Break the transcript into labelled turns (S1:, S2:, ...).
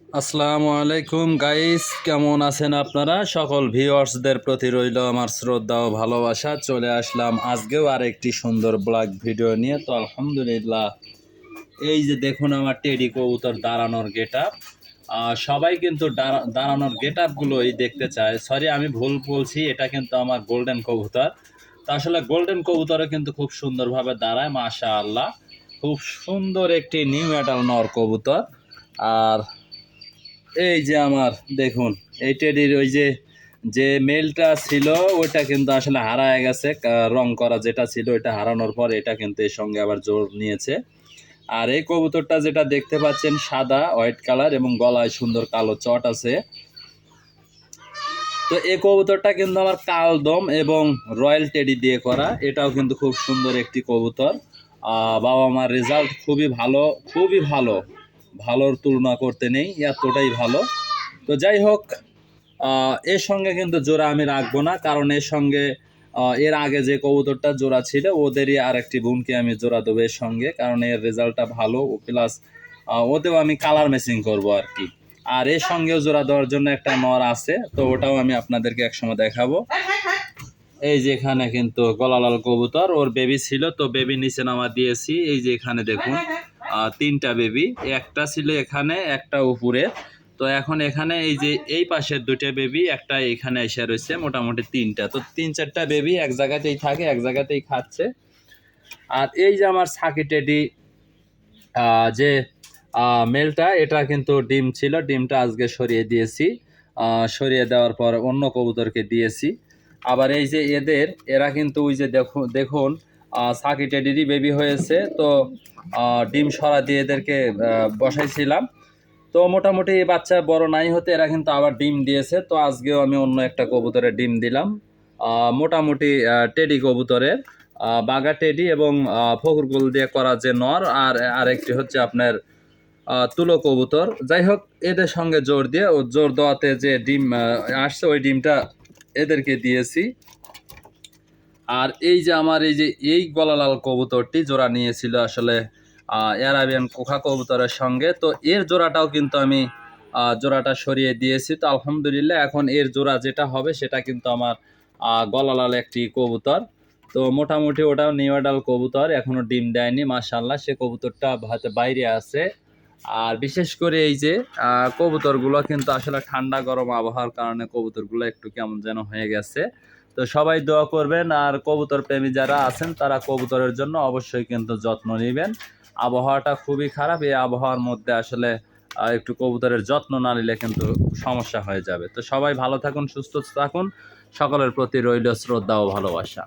S1: আসসালামু আলাইকুম গাইস, কেমন আছেন আপনারা? সকল ভিউয়ার্সদের প্রতি রইল আমার শ্রদ্ধা ও ভালোবাসা। চলে আসলাম আজকেও আরেকটি সুন্দর ব্লগ ভিডিও নিয়ে। তো আলহামদুলিল্লাহ, এই যে দেখুন আমার টেডি কবুতর দাঁড়ানোর গেট আপ। সবাই কিন্তু দাঁড়ানোর গেট আপগুলোই দেখতে চায়। সরি, আমি ভুল বলছি, এটা কিন্তু আমার গোল্ডেন কবুতর। তো আসলে গোল্ডেন কবুতরও কিন্তু খুব সুন্দরভাবে দাঁড়ায়, মাশাআল্লাহ। খুব সুন্দর একটি নিউ অ্যাডাল নর কবুতর। আর এই যে আমার দেখুন, এই টেডির ওই যে যে মেলটা ছিল ওইটা কিন্তু আসলে হারায় গেছে। রং করা যেটা ছিল ওইটা হারানোর পর এটা কিন্তু এর সঙ্গে আবার জোর নিয়েছে। আর এই কবুতরটা যেটা দেখতে পাচ্ছেন সাদা হোয়াইট কালার এবং গলায় সুন্দর কালো চট আছে। তো এই কবুতরটা কিন্তু আমার কালদম এবং রয়্যাল টেডি দিয়ে করা। এটাও কিন্তু খুব সুন্দর একটি কবুতর। বাবা মার রেজাল্ট খুবই ভালো, খুবই ভালো। ভালোর তুলনা করতে নেই, এতটাই ভালো। তো যাই হোক, এর সঙ্গে কিন্তু জোড়া আমি রাখবো না, কারণ এর সঙ্গে এর আগে যে কবুতরটা জোড়া ছিল ওদেরই আর একটি বোনকে আমি জোড়া দেবো এর সঙ্গে, কারণ এর রেজাল্টটা ভালো। প্লাস ওতেও আমি কালার ম্যাচিং করবো আর কি। আর এর সঙ্গেও জোড়া দেওয়ার জন্য একটা নর আছে, তো ওটাও আমি আপনাদেরকে একসময় দেখাবো। এই যে এখানে কিন্তু গলালাল কবুতর, ওর বেবি ছিল, তো বেবি নিচে নামা দিয়েছি। এই যে এখানে দেখুন তিনটা বেবি, একটা ছিল এখানে, একটা উপরে। তো এখন এখানে এই যে এই পাশের দুইটা বেবি, একটা এখানে এসে রয়েছে, মোটামুটি তিনটা। তো তিন চারটা বেবি এক জায়গাতেই থাকে, এক জায়গাতেই খাচ্ছে। আর এই যে আমার সাকি টেডি যে মেলটা, এটা কিন্তু ডিম ছিল, ডিমটা আজকে সরিয়ে দিয়েছি। সরিয়ে দেওয়ার পর অন্য কবুতরকে দিয়েছি। আবার এই যে এরা কিন্তু ওই যে দেখুন সাকি টেডিরই বেবি হয়েছে। তো ডিম সরা দিয়ে এদেরকে বসাইছিলাম। তো মোটামুটি এই বাচ্চা বড় নাই হতে এরা কিন্তু আবার ডিম দিয়েছে। তো আজকেও আমি অন্য একটা কবুতরের ডিম দিলাম। মোটামুটি টেডি কবুতরের বাগা টেডি এবং ফখরুল দিয়ে করা যে নর, আর আরেকটি হচ্ছে আপনার তুলো কবুতর। যাই হোক, এদের সঙ্গে জোর দিয়ে জোর দেওয়াতে যে ডিম আসছে ওই ডিমটা এদেরকে দিয়েছি। আর এই যে আমার এই গলালাল কবুতরটি জোড়া নিয়েছিল আসলে অ্যারাবিয়ান কোকা কবুতরের সঙ্গে। তো এর জোড়াটাও কিন্তু আমি জোড়াটা সরিয়ে দিয়েছি। তো আলহামদুলিল্লাহ, এখন এর জোড়া যেটা হবে সেটা কিন্তু আমার গলালাল একটি কবুতর। তো মোটামুটি ওটাও নিউ অ্যাডাল কবুতর, এখনো ডিম দেয়নি, মাশাআল্লাহ। সে কবুতরটা হয়তো বাইরে আছে। আর বিশেষ করে এই যে কবুতরগুলো কিন্তু আসলে ঠান্ডা গরম আবহাওয়ার কারণে কবুতরগুলো একটু কেমন যেন হয়ে গেছে। তো সবাই দোয়া করবেন, আর কবুতর প্রেমী যারা আছেন তারা কবুতরের জন্য অবশ্যই কিন্তু যত্ন নেবেন। আবহাওয়াটা খুবই খারাপ, এই আবহাওয়ার মধ্যে আসলে একটু কবুতরের যত্ন না নিলে কিন্তু সমস্যা হয়ে যাবে। তো সবাই ভালো থাকুন, সুস্থ থাকুন। সকলের প্রতি রইল শ্রদ্ধা ও ভালোবাসা।